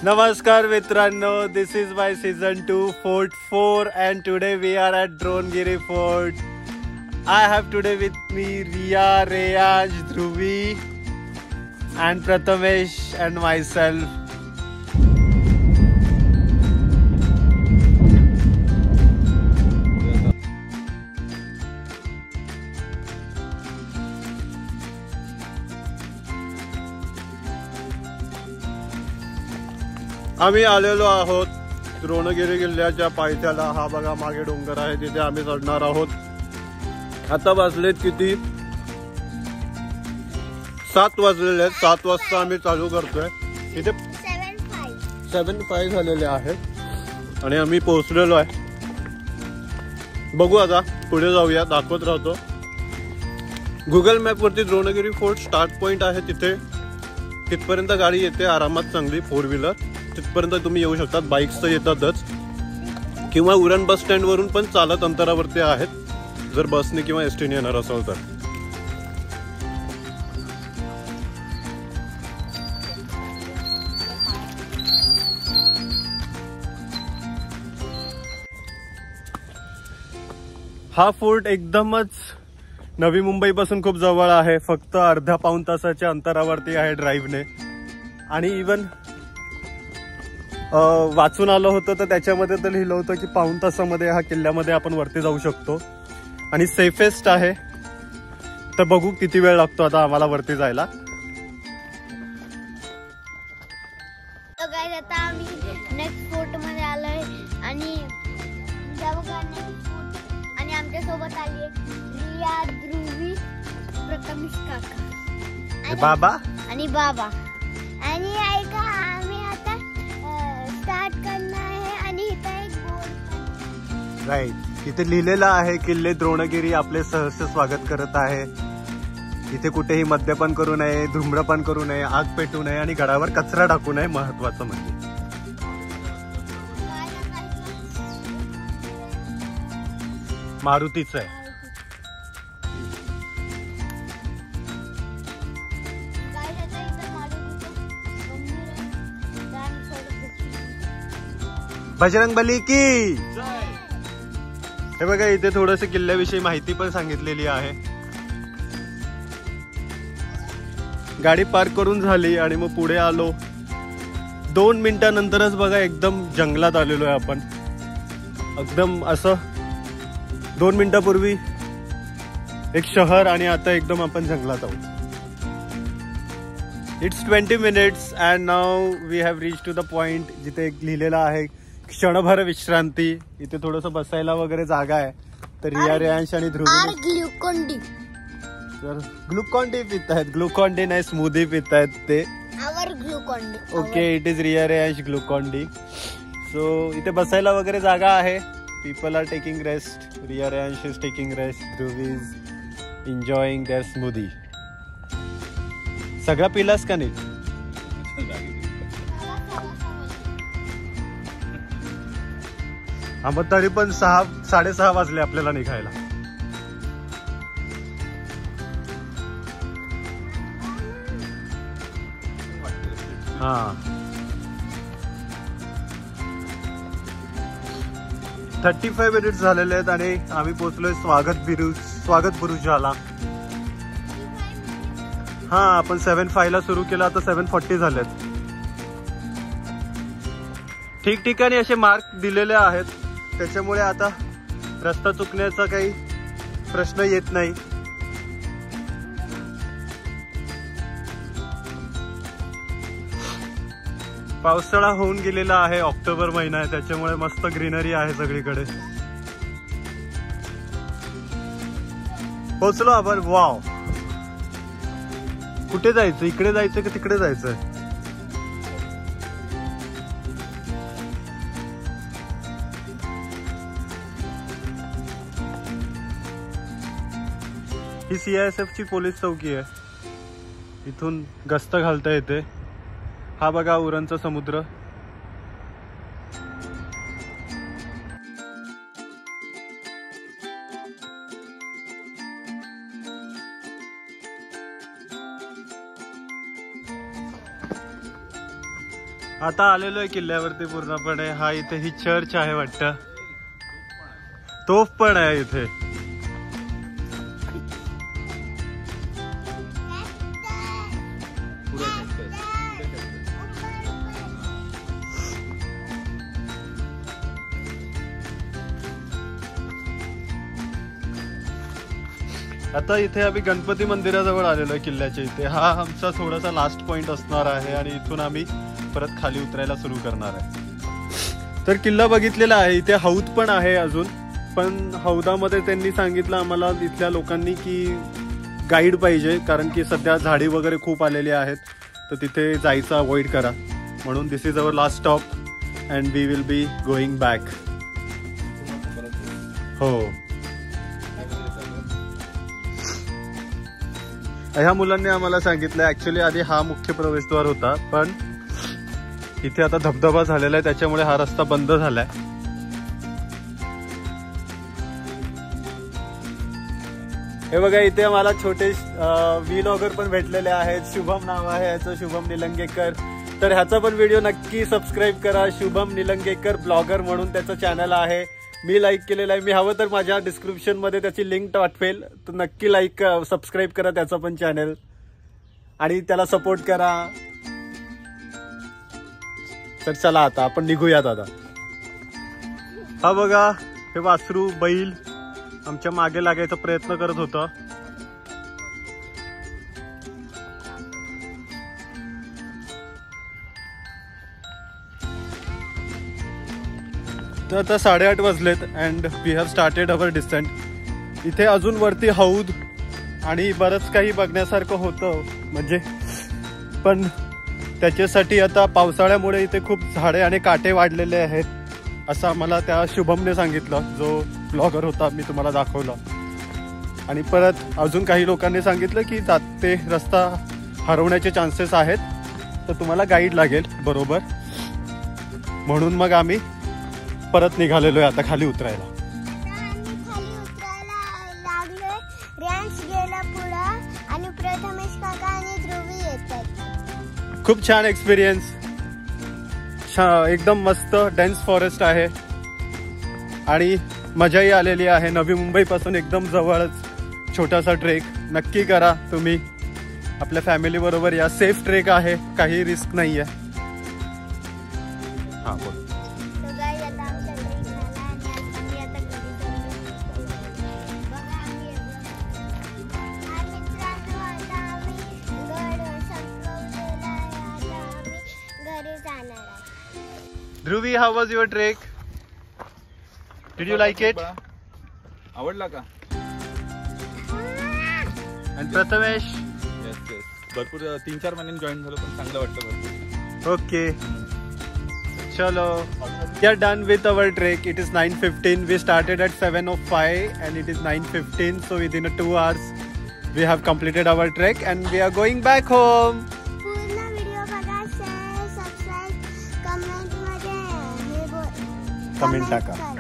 नमस्कार मित्रांनो, this is my season 2 Fort 4 and today we are at Dronegiri Fort. I have today with me Riya, Reyansh, Dhruvi and Prathamesh and myself. आम्ही आलेलो आहोत द्रोणगिरी किल्ल्याच्या पायथ्याला. हा बघा मागे डोंगर आहे, तिथे आम्ही चढणार आहोत. आता वाजलेत किती? 7 वाजलेले आहेत. 7 वाजता आम्ही चालू करतोय. इथे 7:05 झालेले आहेत आणि आम्ही पोहोचलेलो आहे. बघू आता पुढे जाऊया, दाखवत राहतो. गुगल मॅप वरती द्रोणगिरी फोर्ट स्टार्ट पॉइंट आहे, तिथपर्यंत गाडी येते आरामात, चांगली 4 व्हीलर. तिथपर्यंत तुम्ही येऊ शकतात. बाईक्स तर येतातच, किंवा उरण बस स्टँड वरून पण चालत अंतरावरती आहेत, जर बसने किंवा एसटीने येणार असाल तर. हा फोर्ट एकदमच नवी मुंबई पासून खूप जवळ आहे. फक्त अर्धा पाऊण तासाच्या अंतरावरती आहे ड्राईव्हने. आणि इवन वाचून आलं होतं तर त्याच्यामध्ये तर लिहिलं होतं की पाऊण तासामध्ये हा किल्ल्यामध्ये आपण वरती जाऊ शकतो आणि सेफेस्ट आहे. तर बघू किती वेळ लागतो आता आम्हाला वरती जायला. आता आम्ही नेक्स्ट फोर्ट मध्ये आलोय आणि आमच्या सोबत आली रिया, ध्रुवी, प्रथमेश काका, बाबा आणि बाबा. आणि ऐका, आम्ही आता स्टार्ट करणार आहे. आणि इथे एक बोर्ड राईट, इथे लिहिलेलं आहे किल्ले द्रोणगिरी आपले सहर्ष स्वागत करत आहे. इथे कुठेही मद्यपान करू नये, धूम्रपान करू नये, आग पेटू नये आणि गडावर कचरा टाकू नये. महत्वाचं म्हणजे मारुतीचं आहे. बजरंगबली की. हे बघा, इथे थोडस किल्ल्याविषयी माहिती पण सांगितलेली आहे. गाडी पार्क करून झाली आणि मग पुढे आलो. 2 मिनिटांनंतरच बघा एकदम जंगलात आलेलो आहे आपण. एकदम असं 2 मिनिटापूर्वी एक शहर आणि आता एकदम आपण जंगलात आहोत. It's 20 minutes and now we have reach to the point जिथे लिहिलेलं आहे क्षणभर विश्रांती. इथे थोडस बसायला वगैरे जागा आहे. तर रिया, रेयांश आणि ध्रुवी ग्लुकॉन-डी, तर ग्लुकॉन-डी पित आहेत. ग्लुकॉन-डी नाही, स्मूदी पित आहेत ते. Glucon D. Okay, it is Riya, Reyansh Glucon D. So इथे बसायला वगैरे जागा आहे. People are taking rest. Riya, Reyansh is taking rest. Dhruvi is enjoying their smoothie. सगळा पिलास का नाही? हा, मग तरी पण 6:30 वाजले आपल्याला निघायला. हा, 35 minutes झालेले आहेत आणि आम्ही पोहोचलोय स्वागत बुरुजाला. हा, आपण 7:05 ला सुरू केला, आता 7:40 झालेत. ठिकठिकाणी असे मार्क दिलेले आहेत, त्याच्यामुळे आता रस्ता चुकण्याचा काही प्रश्न येत नाही. पावसाळा होऊन गेलेला आहे, ऑक्टोबर महिना आहे, त्याच्यामुळे मस्त ग्रीनरी आहे सगळीकडे. पोहोचलो आपण. वाव, कुठे जायचं? इकडे जायचं की तिकडे जायचं? ही CISF ची पोलीस चौकी आहे. इथून गस्त घालता येते. हा बघा उरणचा समुद्र. आता आलेलो आहे किल्ल्यावरती पूर्णपणे. हा इथे ही चर्च आहे वाटतं. तोफ पण आहे इथे. आता इथे आम्ही गणपती मंदिराजवळ आलेलो आहे किल्ल्याच्या इथे. हा आमचा थोडासा लास्ट पॉइंट असणार आहे आणि इथून आम्ही परत खाली उतरायला सुरू करणार आहे. तर किल्ला बघितलेला आहे. इथे हौद पण आहे अजून, पण हौदामध्ये त्यांनी सांगितलं आम्हाला इथल्या लोकांनी की गाईड पाहिजे, कारण की सध्या झाडी वगैरे खूप आलेली आहेत, तर तिथे जायचं अवॉइड करा. म्हणून this is our last stop and we will be going back. हो, ह्या मुलांनी आम्हाला सांगितलं ऍक्च्युली आधी हा मुख्य प्रवेशद्वार होता, पण इथे आता धबधबा झालेला आहे त्याच्यामुळे हा रस्ता बंद झालाय. हे बघा, इथे मला छोटे व्लॉगर पण भेटलेले आहेत. शुभम नाव आहे याचं, शुभम निलंगेकर. तर ह्याचा पण व्हिडिओ नक्की सबस्क्राईब करा. शुभम निलंगेकर ब्लॉगर म्हणून त्याचं चॅनल आहे. मी लाईक केलेलं आहे. मी हवं तर माझ्या डिस्क्रिप्शन मध्ये त्याची लिंक टाकवेल, तर नक्की लाईक सबस्क्राईब करा त्याचं पण चॅनल आणि त्याला सपोर्ट करा. तर चला आता आपण निघूयात. आता हा बघा, हे वासरू बैल आमच्या मागे लागायचा प्रयत्न करत होता. तर आता 8:30 वाजलेत and we have started our descent. इथे अजून वरती हौद आणि बरंच काही बघण्यासारखं होतं म्हणजे, पण त्याच्यासाठी आता पावसाळ्यामुळे इथे खूप झाडे आणि काटे वाढलेले आहेत असं आम्हाला त्या शुभमने सांगितलं, जो ब्लॉगर होता मी तुम्हाला दाखवलं. आणि परत अजून काही लोकांनी सांगितलं की ते रस्ता हरवण्याचे चान्सेस आहेत, तर तुम्हाला गाईड लागेल बरोबर. म्हणून मग आम्ही परत निघालेलो आहे आता खाली उतरायला. खाली उतरायला लागलोय. रॅन्स गेला पुढं आणि प्रथमेश काका आणि ध्रुवी येतात. खूप छान एक्सपिरियन्स, एकदम मस्त डेन्स फॉरेस्ट आहे आणि मजाही आलेली आहे. नवी मुंबई पासून एकदम जवळच छोटासा ट्रेक नक्की करा तुम्ही आपल्या फॅमिली बरोबर. या सेफ ट्रेक आहे, काही रिस्क नाही आहे. हा बोल. Dhruvi, how was your trek? Did you like it? आवडला का? And Prathamesh? Yes. भरपूर 3-4 महिन्यांनी जॉईन झालो, पण चांगलं वाटतं भरपूर. Okay. Chalo. We are done with our trek. It is 9:15. We started at 7:05 and it is 9:15. So within 2 hours we have completed our trek and we are going back home. पूर्ण video बघा, share, subscribe, comment मध्ये comment टाका.